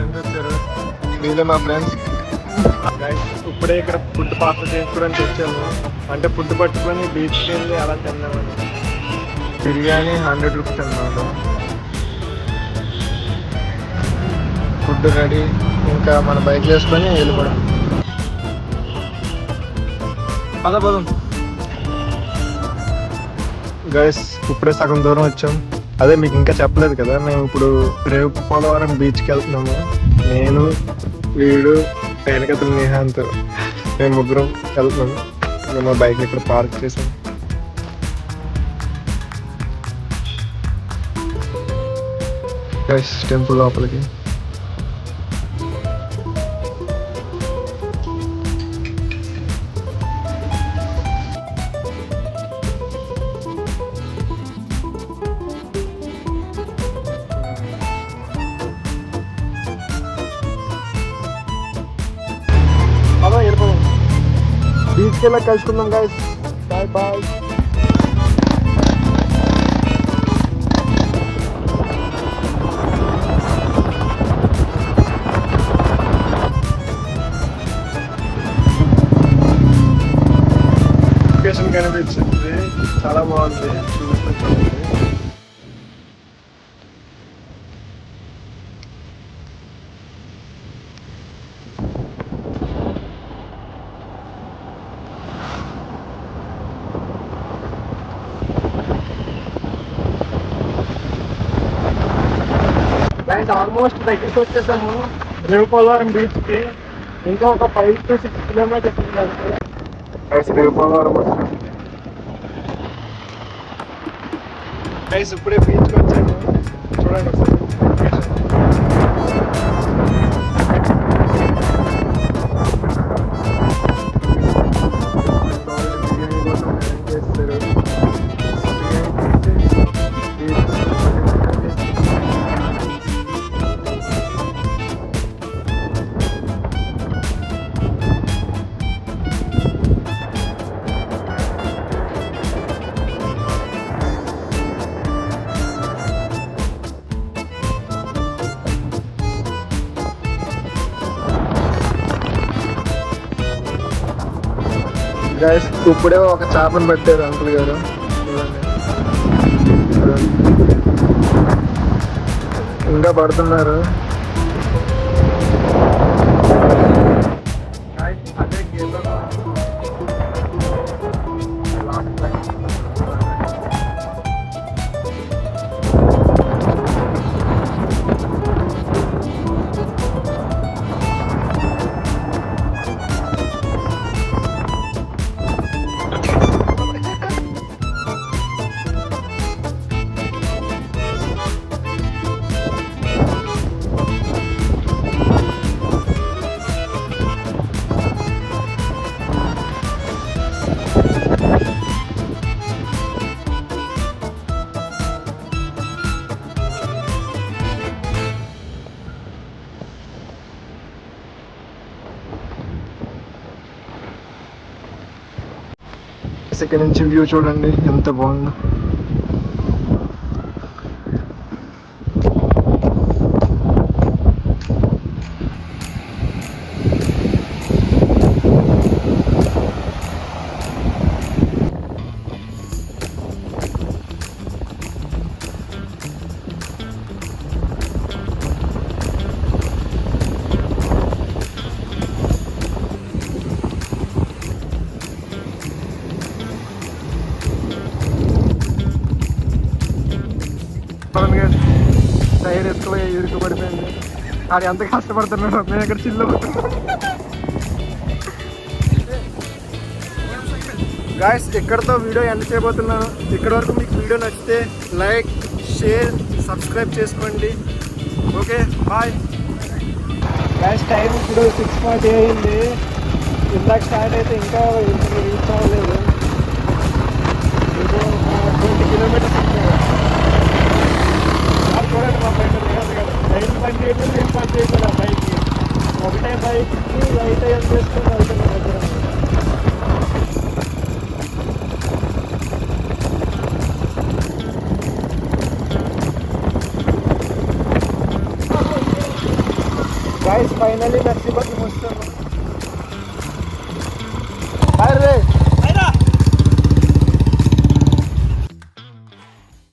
Friends వచ్చారు. వీళ్ళే మా ఫ్రెండ్స్. ఇప్పుడే ఇక్కడ ఫుడ్ పార్సల్ చేసుకోవడానికి వచ్చాము. అంటే ఫుడ్ పట్టుకొని బీచ్కి వెళ్ళి అలా తిన్నామని. బిర్యానీ 100 రూపీస్ అన్నమాట. ఫుడ్ రెడీ, ఇంకా మన బైక్ చేసుకొని వెళ్ళిపోవడం. పదం గైస్, ఇప్పుడే సగం దూరం వచ్చాం. అదే మీకు ఇంకా చెప్పలేదు కదా, మేము ఇప్పుడు రేపు పోలవరం బీచ్కి వెళ్తున్నాము. నేను, వీడు, వెనకతలు నిహాంత్, మేము ముగ్గురం వెళ్తున్నాము. మేము మా బైక్ని ఇక్కడ పార్క్ చేసాం. గైస్, టెంపుల్ లోపలికి. బీచ్కి వెళ్ళా కలుసుకుందాం గైస్. Bye bye. లొకేషన్ కనిపించింది, చాలా బాగుంది. చూడండి. ఆల్మోస్ట్ దగ్గరికి వచ్చేసాము రేవుపోలవరం బీచ్కి. ఇంకా ఒక 5 to 6 కిలోమీటర్స్ రేవుపోలవరం. గైస్, ఇప్పుడే బీచ్కి వచ్చాము. చూడండి ఒకసారి. గైస్, ఇప్పుడే ఒక చేపను పట్టారు అంకుల్ గారు. ఇంకా పడుతున్నారు. అదే ఇక్కడ నుంచి వ్యూ చూడండి ఎంత బాగుందో. టైర్ ఎక్కువ ఇరుకు పడిపోయింది. అది ఎంత కష్టపడుతున్నాడు, మేము ఇక్కడ చిల్లు. గాయస్, ఇక్కడతో వీడియో ఎండ్ చేయబోతున్నాను. ఇక్కడ వరకు మీకు వీడియో నచ్చితే లైక్, షేర్, సబ్స్క్రైబ్ చేసుకోండి. Okay, bye. గాయస్, టైం ఇప్పుడు 6:40 అయింది. ఇందాక స్టార్ట్ అయితే ఇంకా రీచ్ అవ్వలేదు. 20 కిలోమీటర్స్ చూడండి. మా బైక్ రైలు పని చేయడం, నేను పని చేయలేదు. ఆ బైక్కి ఒకటే బైక్కి లైట్ అయ్యి చేసుకొని వెళ్తున్నాను దగ్గర. गाइस फाइनली नसीबत मुझसे बाहर रे